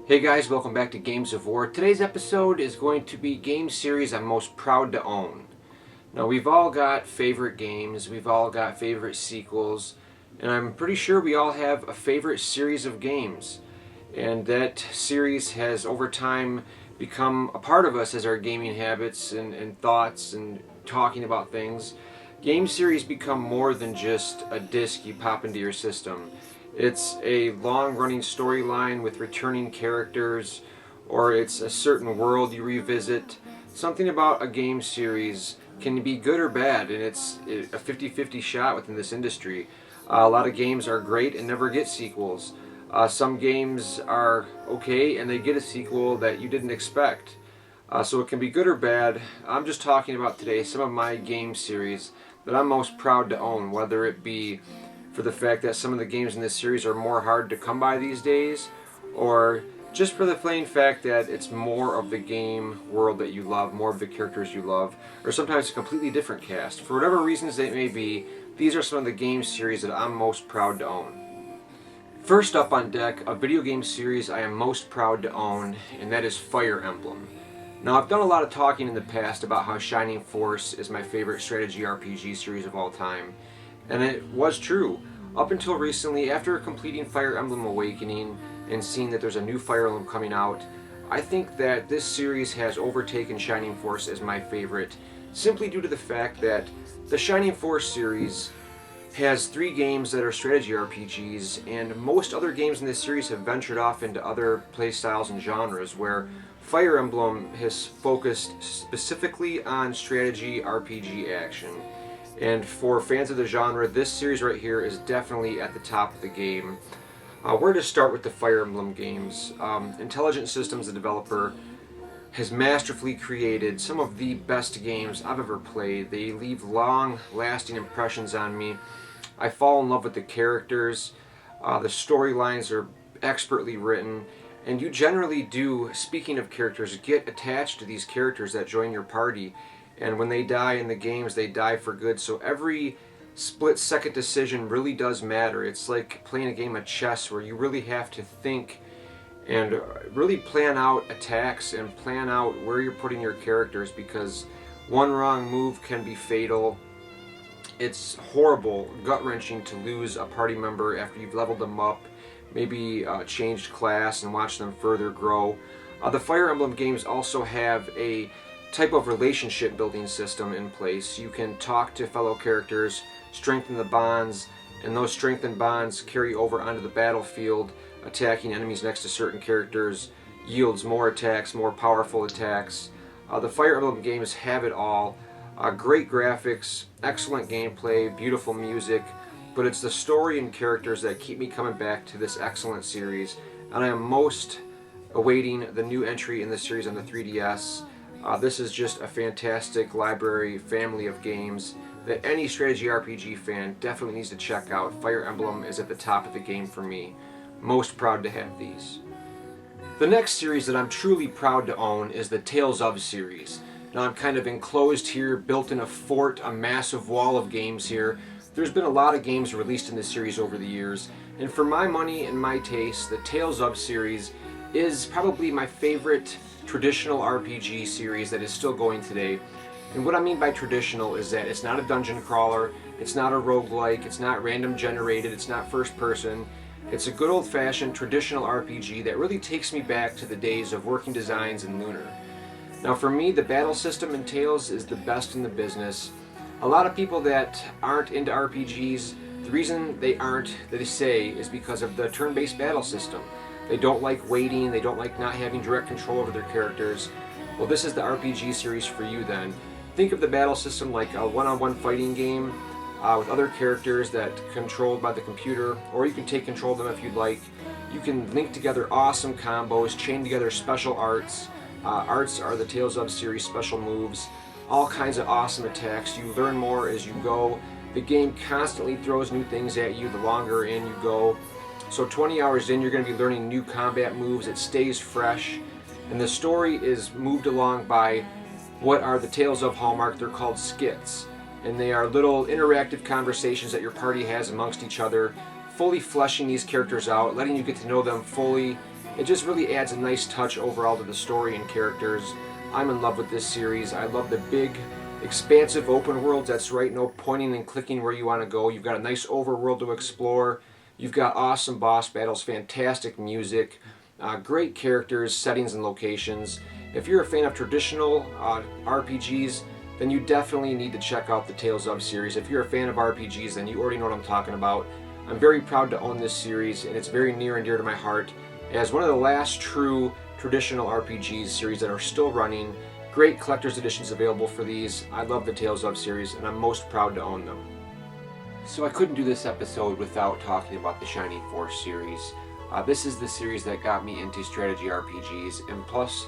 Hey guys, welcome back to Games of War. Today's episode is going to be game series I'm most proud to own. Now we've all got favorite games, we've all got favorite sequels, and I'm pretty sure we all have a favorite series of games. And that series has over time become a part of us as our gaming habits and thoughts and talking about things. Game series become more than just a disc you pop into your system. It's a long-running storyline with returning characters, or it's a certain world you revisit. Something about a game series can be good or bad, and it's a 50-50 shot within this industry. A lot of games are great and never get sequels. Some games are okay and they get a sequel that you didn't expect. So it can be good or bad. I'm just talking about today some of my game series that I'm most proud to own, whether it be for the fact that some of the games in this series are more hard to come by these days, or just for the plain fact that it's more of the game world that you love, more of the characters you love, or sometimes a completely different cast. For whatever reasons it may be, these are some of the game series that I'm most proud to own. First up on deck, a video game series I am most proud to own, and that is Fire Emblem. Now, I've done a lot of talking in the past about how Shining Force is my favorite strategy RPG series of all time, and it was true. Up until recently, after completing Fire Emblem Awakening and seeing that there's a new Fire Emblem coming out, I think that this series has overtaken Shining Force as my favorite, simply due to the fact that the Shining Force series has 3 games that are strategy RPGs, and most other games in this series have ventured off into other playstyles and genres, where Fire Emblem has focused specifically on strategy RPG action. And for fans of the genre, this series right here is definitely at the top of the game. We're to start with the Fire Emblem games. Intelligent Systems, the developer, has masterfully created some of the best games I've ever played. They leave long-lasting impressions on me. I fall in love with the characters. The storylines are expertly written. And you generally do, speaking of characters, get attached to these characters that join your party. And when they die in the games, they die for good. So every split-second decision really does matter. It's like playing a game of chess where you really have to think and really plan out attacks and plan out where you're putting your characters, because one wrong move can be fatal. It's horrible, gut-wrenching to lose a party member after you've leveled them up, maybe changed class and watched them further grow. The Fire Emblem games also have a type of relationship building system in place. You can talk to fellow characters, strengthen the bonds, and those strengthened bonds carry over onto the battlefield. Attacking enemies next to certain characters yields more attacks, more powerful attacks. The Fire Emblem games have it all. Great graphics, excellent gameplay, beautiful music, but it's the story and characters that keep me coming back to this excellent series, and I am most awaiting the new entry in the series on the 3DS. This is just a fantastic library family of games that any strategy RPG fan definitely needs to check out. Fire Emblem is at the top of the game for me. Most proud to have these. The next series that I'm truly proud to own is the Tales of series. Now I'm kind of enclosed here, built in a fort, a massive wall of games here. There's been a lot of games released in this series over the years, and for my money and my taste, the Tales of series is probably my favorite traditional RPG series that is still going today. And what I mean by traditional is that it's not a dungeon crawler, it's not a roguelike, it's not random generated, it's not first person. It's a good old-fashioned traditional RPG that really takes me back to the days of Working Designs and Lunar. Now for me, the battle system in Tales is the best in the business. A lot of people that aren't into RPGs, the reason they aren't, they say, is because of the turn-based battle system. They don't like waiting, they don't like not having direct control over their characters. Well, this is the RPG series for you then. Think of the battle system like a one-on-one fighting game with other characters that controlled by the computer, or you can take control of them if you'd like. You can link together awesome combos, chain together special arts. Arts are the Tales of series special moves, all kinds of awesome attacks. You learn more as you go. The game constantly throws new things at you the longer in you go. So 20 hours in, you're going to be learning new combat moves. It stays fresh. And the story is moved along by what are the Tales of Hallmark. They're called skits. And they are little interactive conversations that your party has amongst each other, fully fleshing these characters out, letting you get to know them fully, It just really adds a nice touch overall to the story and characters. I'm in love with this series. I love the big, expansive open worlds. That's right, no pointing and clicking where you want to go. You've got a nice overworld to explore. You've got awesome boss battles, fantastic music, great characters, settings, and locations. If you're a fan of traditional RPGs, then you definitely need to check out the Tales of series. If you're a fan of RPGs, then you already know what I'm talking about. I'm very proud to own this series, and it's very near and dear to my heart as one of the last true traditional RPGs series that are still running. Great collector's editions available for these. I love the Tales of series, and I'm most proud to own them. So I couldn't do this episode without talking about the Shining Force series. This is the series that got me into strategy RPGs, and plus,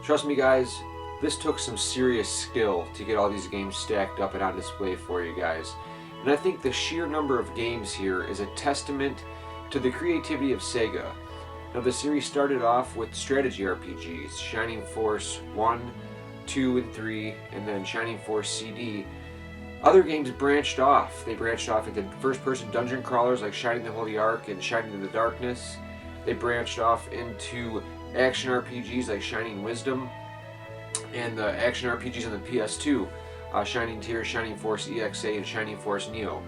trust me guys, this took some serious skill to get all these games stacked up and on display for you guys. And I think the sheer number of games here is a testament to the creativity of Sega. Now the series started off with strategy RPGs, Shining Force 1, 2, and 3, and then Shining Force CD. Other games branched off. They branched off into first-person dungeon crawlers like Shining the Holy Ark and Shining in the Darkness. They branched off into action RPGs like Shining Wisdom, and the action RPGs on the PS2, Shining Tears, Shining Force EXA, and Shining Force Neo.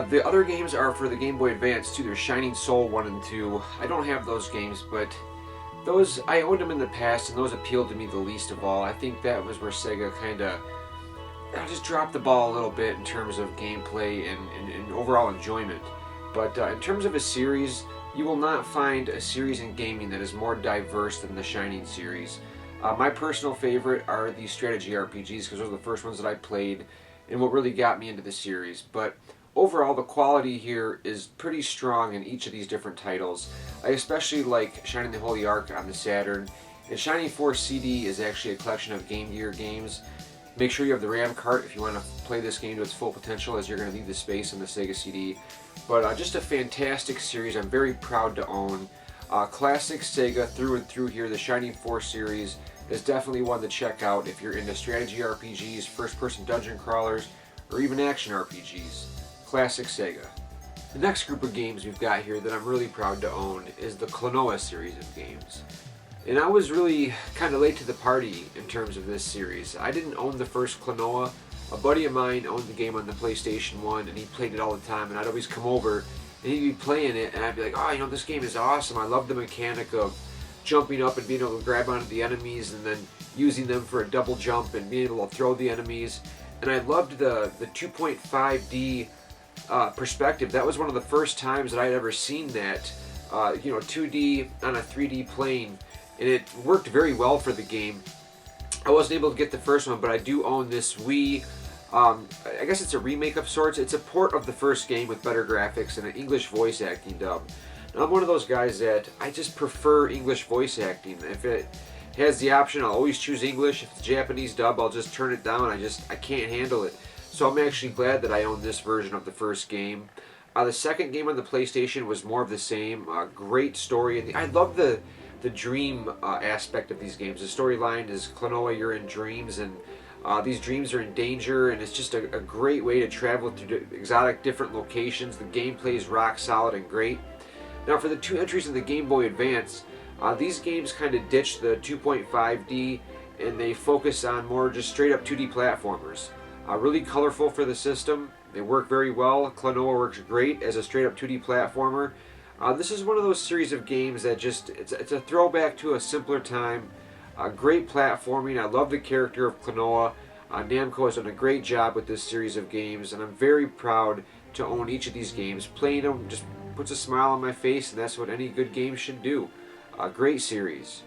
The other games are for the Game Boy Advance too. There's Shining Soul 1 and 2. I don't have those games, but those, I owned them in the past, and those appealed to me the least of all. I think that was where Sega kind of just dropped the ball a little bit in terms of gameplay and overall enjoyment. But in terms of a series, you will not find a series in gaming that is more diverse than the Shining series. My personal favorite are the strategy RPGs because those are the first ones that I played and what really got me into the series. But overall, the quality here is pretty strong in each of these different titles. I especially like Shining the Holy Ark on the Saturn, and Shining Force CD is actually a collection of Game Gear games. Make sure you have the RAM cart if you want to play this game to its full potential, as you're going to need the space on the Sega CD. But just a fantastic series I'm very proud to own. Classic Sega through and through here. The Shining Force series is definitely one to check out if you're into strategy RPGs, first-person dungeon crawlers, or even action RPGs. Classic Sega. The next group of games we've got here that I'm really proud to own is the Klonoa series of games. And I was really kind of late to the party in terms of this series. I didn't own the first Klonoa. A buddy of mine owned the game on the PlayStation 1, and he played it all the time, and I'd always come over and he'd be playing it, and I'd be like, oh, you know, this game is awesome. I love the mechanic of jumping up and being able to grab onto the enemies and then using them for a double jump and being able to throw the enemies. And I loved the 2.5D perspective. That was one of the first times that I'd ever seen that, 2D on a 3D plane, and it worked very well for the game. I wasn't able to get the first one, but I do own this Wii. I guess it's a remake of sorts. It's a port of the first game with better graphics and an English voice acting dub. Now, I'm one of those guys that I just prefer English voice acting. If it has the option, I'll always choose English. If it's Japanese dub, I'll just turn it down. I can't handle it. So I'm actually glad that I own this version of the first game. The second game on the PlayStation was more of the same. Great story. And I love the dream aspect of these games. The storyline is Klonoa, you're in dreams, and these dreams are in danger, and it's just a great way to travel through exotic different locations. The gameplay is rock solid and great. Now for the two entries in the Game Boy Advance, these games kind of ditch the 2.5D and they focus on more just straight up 2D platformers. Really colorful for the system. They work very well. Klonoa works great as a straight up 2D platformer. This is one of those series of games that it's a throwback to a simpler time. Great platforming. I love the character of Klonoa. Namco has done a great job with this series of games, and I'm very proud to own each of these games. Playing them just puts a smile on my face, and that's what any good game should do. Great series.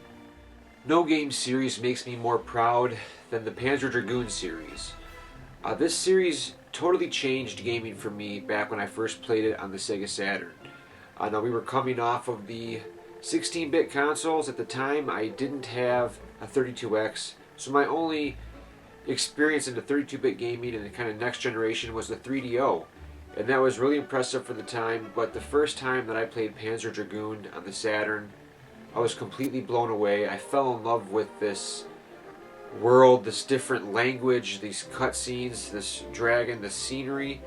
No game series makes me more proud than the Panzer Dragoon series. This series totally changed gaming for me back when I first played it on the Sega Saturn. Now we were coming off of the 16-bit consoles. At the time I didn't have a 32X, so my only experience into 32-bit gaming and the kind of next generation was the 3DO, and that was really impressive for the time. But the first time that I played Panzer Dragoon on the Saturn, I was completely blown away. I fell in love with this world, this different language, these cutscenes, this dragon, the scenery,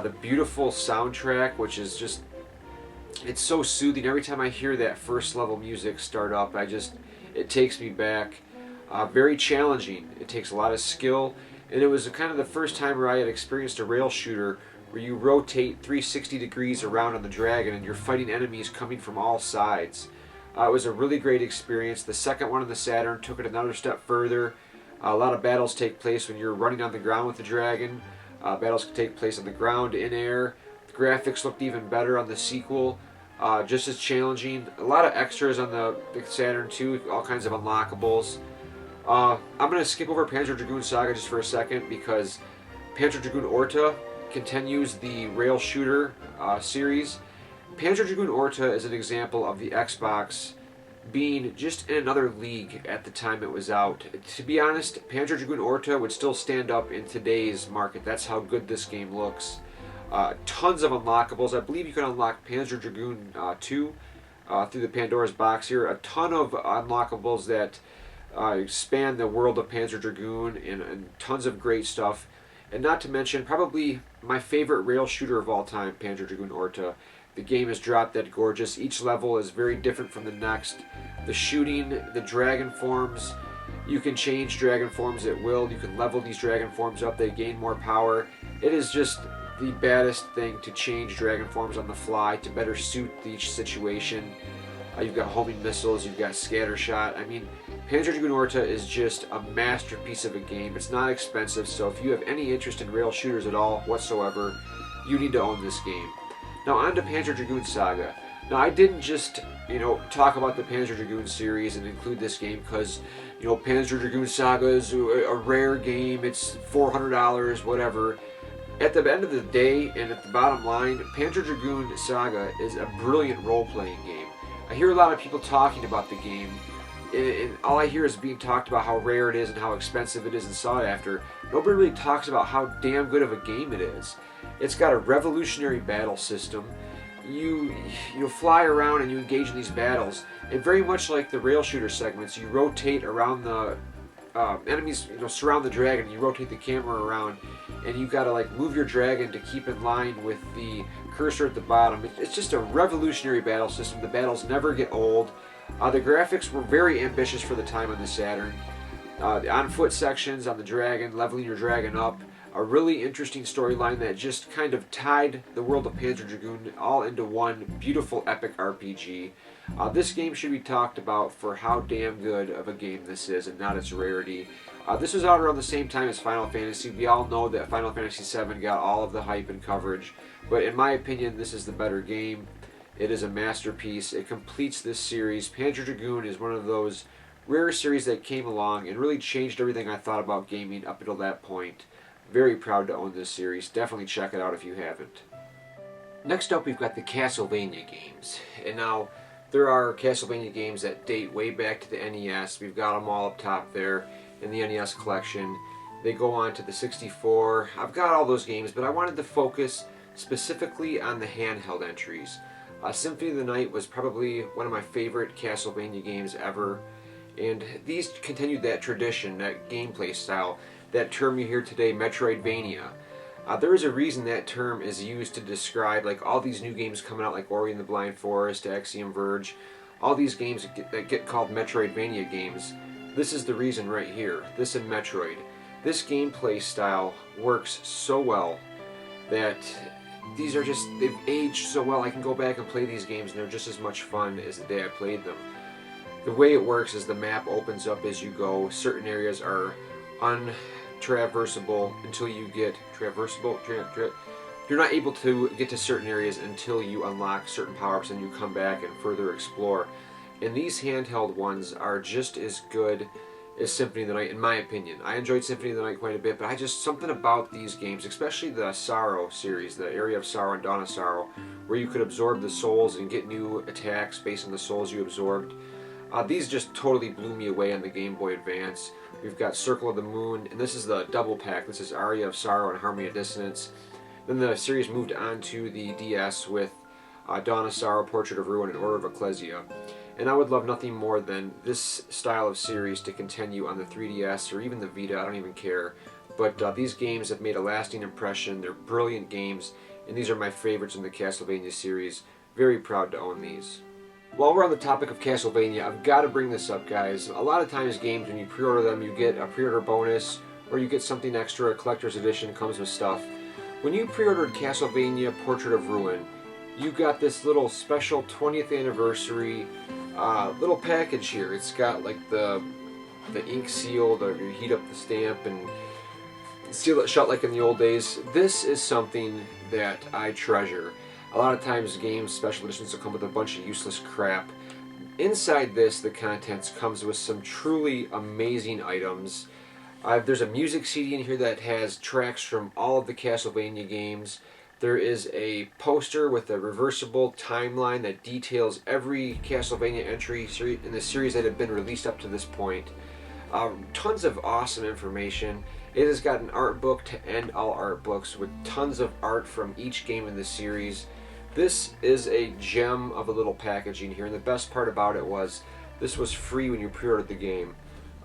the beautiful soundtrack, which is just It's so soothing. Every time I hear that first level music start up, it takes me back. Very challenging. It takes a lot of skill, and it was kind of the first time where I had experienced a rail shooter where you rotate 360 degrees around on the dragon and you're fighting enemies coming from all sides. It was a really great experience. The second one on the Saturn took it another step further. A lot of battles take place when you're running on the ground with the dragon. Battles can take place on the ground, in air. The graphics looked even better on the sequel. Just as challenging. A lot of extras on the Saturn too, all kinds of unlockables. I'm going to skip over Panzer Dragoon Saga just for a second because Panzer Dragoon Orta continues the rail shooter series. Panzer Dragoon Orta is an example of the Xbox being just in another league at the time it was out. To be honest, Panzer Dragoon Orta would still stand up in today's market. That's how good this game looks. Tons of unlockables. I believe you can unlock Panzer Dragoon 2 through the Pandora's box here. A ton of unlockables that span the world of Panzer Dragoon and tons of great stuff. And not to mention, probably my favorite rail shooter of all time, Panzer Dragoon Orta. The game is drop dead gorgeous. Each level is very different from the next. The shooting, the dragon forms, you can change dragon forms at will. You can level these dragon forms up. They gain more power. It is just the baddest thing to change dragon forms on the fly to better suit each situation. You've got homing missiles, you've got scatter shot. I mean, Panzer Dragoon Orta is just a masterpiece of a game. It's not expensive, so if you have any interest in rail shooters at all whatsoever, you need to own this game. Now on to Panzer Dragoon Saga. Now I didn't just, talk about the Panzer Dragoon series and include this game because, Panzer Dragoon Saga is a rare game, it's $400, whatever. At the end of the day, and at the bottom line, Panzer Dragoon Saga is a brilliant role-playing game. I hear a lot of people talking about the game, and all I hear is being talked about how rare it is and how expensive it is and sought after. Nobody really talks about how damn good of a game it is. It's got a revolutionary battle system. You fly around and you engage in these battles, and very much like the rail shooter segments, you rotate around the enemies, surround the dragon. You rotate the camera around, and you got to move your dragon to keep in line with the cursor at the bottom. It's just a revolutionary battle system. The battles never get old. The graphics were very ambitious for the time on the Saturn. The on-foot sections on the dragon, leveling your dragon up. A really interesting storyline that just kind of tied the world of Panzer Dragoon all into one beautiful epic RPG. This game should be talked about for how damn good of a game this is and not its rarity. This was out around the same time as Final Fantasy. We all know that Final Fantasy VII got all of the hype and coverage, but in my opinion this is the better game. It is a masterpiece. It completes this series. Panzer Dragoon is one of those rare series that came along and really changed everything I thought about gaming up until that point. Very proud to own this series. Definitely check it out if you haven't. Next up, we've got the Castlevania games. And now, there are Castlevania games that date way back to the NES. We've got them all up top there in the NES collection. They go on to the 64. I've got all those games, but I wanted to focus specifically on the handheld entries. Symphony of the Night was probably one of my favorite Castlevania games ever. And these continued that tradition, that gameplay style. That term you hear today, Metroidvania. There is a reason that term is used to describe all these new games coming out like Ori and the Blind Forest, Axiom Verge, all these games that get called Metroidvania games. This is the reason right here, this and Metroid. This gameplay style works so well that they've aged so well. I can go back and play these games and they're just as much fun as the day I played them. The way it works is the map opens up as you go. Certain areas are untraversable until you get you're not able to get to certain areas until you unlock certain power-ups and you come back and further explore. And these handheld ones are just as good as Symphony of the Night, in my opinion. I enjoyed Symphony of the Night quite a bit, but something about these games, especially the Sorrow series, the Area of Sorrow and Dawn of Sorrow, where you could absorb the souls and get new attacks based on the souls you absorbed. These just totally blew me away on the Game Boy Advance. We've got Circle of the Moon, and this is the double pack. This is Aria of Sorrow and Harmony of Dissonance. Then the series moved on to the DS with Dawn of Sorrow, Portrait of Ruin, and Order of Ecclesia. And I would love nothing more than this style of series to continue on the 3DS or even the Vita, I don't even care. But these games have made a lasting impression. They're brilliant games, and these are my favorites in the Castlevania series. Very proud to own these. While we're on the topic of Castlevania, I've got to bring this up, guys. A lot of times games, when you pre-order them, you get a pre-order bonus, or you get something extra, a collector's edition comes with stuff. When you pre-ordered Castlevania Portrait of Ruin, you got this little special 20th anniversary little package here. It's got like the ink seal, you heat up the stamp and seal it shut like in the old days. This is something that I treasure. A lot of times games, special editions will come with a bunch of useless crap. Inside this, the contents comes with some truly amazing items. There's a music CD in here that has tracks from all of the Castlevania games. There is a poster with a reversible timeline that details every Castlevania entry in the series that have been released up to this point. Tons of awesome information. It has got an art book to end all art books with tons of art from each game in the series. This is a gem of a little packaging here, and the best part about it was this was free when you pre-ordered the game.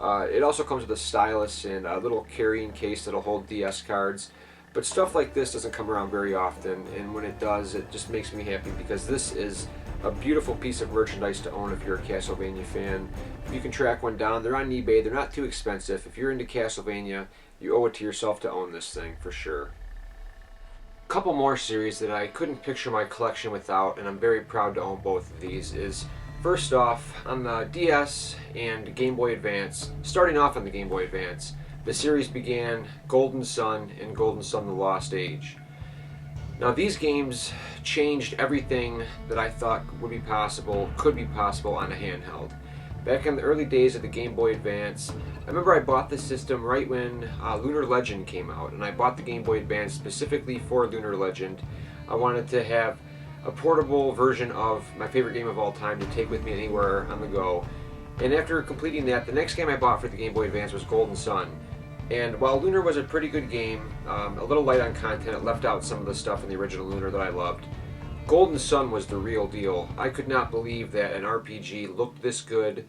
It also comes with a stylus and a little carrying case that'll hold DS cards. But stuff like this doesn't come around very often, and when it does, it just makes me happy because this is a beautiful piece of merchandise to own if you're a Castlevania fan. If you can track one down, they're on eBay, they're not too expensive. If you're into Castlevania, you owe it to yourself to own this thing, for sure. A couple more series that I couldn't picture my collection without, and I'm very proud to own both of these, is first off, on the DS and Game Boy Advance, starting off on the Game Boy Advance, the series began Golden Sun and Golden Sun The Lost Age. Now these games changed everything that I thought could be possible on a handheld. Back in the early days of the Game Boy Advance, I remember I bought this system right when Lunar Legend came out, and I bought the Game Boy Advance specifically for Lunar Legend. I wanted to have a portable version of my favorite game of all time to take with me anywhere on the go. And after completing that, the next game I bought for the Game Boy Advance was Golden Sun. And while Lunar was a pretty good game, a little light on content, it left out some of the stuff in the original Lunar that I loved. Golden Sun was the real deal. I could not believe that an RPG looked this good,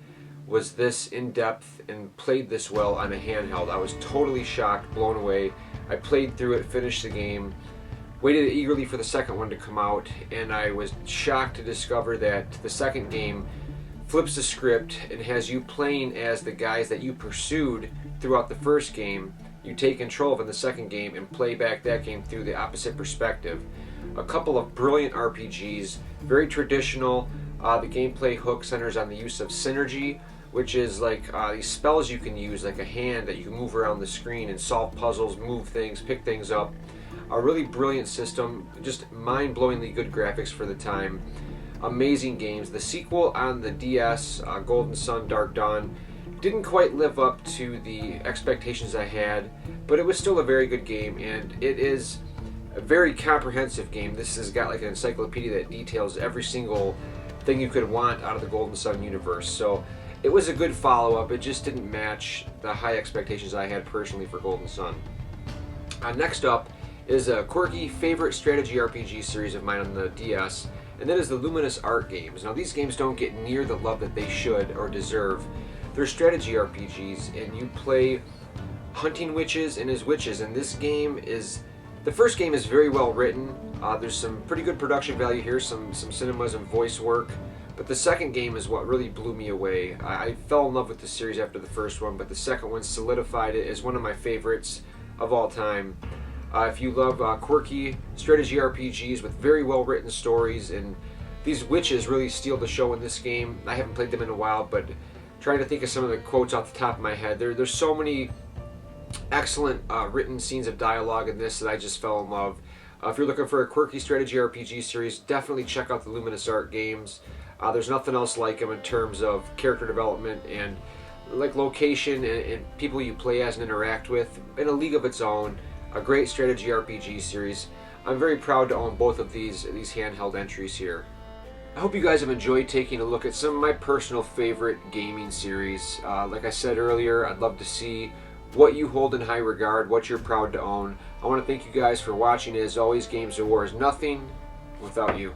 was this in-depth, and played this well on a handheld. I was totally shocked, blown away. I played through it, finished the game, waited eagerly for the second one to come out, and I was shocked to discover that the second game flips the script and has you playing as the guys that you pursued throughout the first game. You take control of in the second game and play back that game through the opposite perspective. A couple of brilliant RPGs, very traditional. The gameplay hook centers on the use of synergy, which is like these spells you can use, like a hand that you can move around the screen and solve puzzles, move things, pick things up. A really brilliant system, just mind-blowingly good graphics for the time. Amazing games. The sequel on the DS, Golden Sun Dark Dawn, didn't quite live up to the expectations I had, but it was still a very good game, and it is a very comprehensive game. This has got like an encyclopedia that details every single thing you could want out of the Golden Sun universe. So it was a good follow-up. It just didn't match the high expectations I had personally for Golden Sun. Next up is a quirky favorite strategy RPG series of mine on the DS, and that is the Luminous Art games. Now these games don't get near the love that they should or deserve. They're strategy RPGs, and you play hunting witches and as witches, and this game is... The first game is very well written. There's some pretty good production value here, some cinemas and voice work, but the second game is what really blew me away. I fell in love with the series after the first one, but the second one solidified it as one of my favorites of all time. If you love quirky strategy RPGs with very well written stories, and these witches really steal the show in this game. I haven't played them in a while, but trying to think of some of the quotes off the top of my head, there's so many excellent written scenes of dialogue in this that I just fell in love. If you're looking for a quirky strategy RPG series, definitely check out the Luminous Art games. There's nothing else like them in terms of character development and like location and people you play as and interact with in a league of its own. A great strategy RPG series. I'm very proud to own both of these handheld entries here. I hope you guys have enjoyed taking a look at some of my personal favorite gaming series. Like I said earlier, I'd love to see what you hold in high regard, what you're proud to own. I want to thank you guys for watching. As always, Games of War is nothing without you.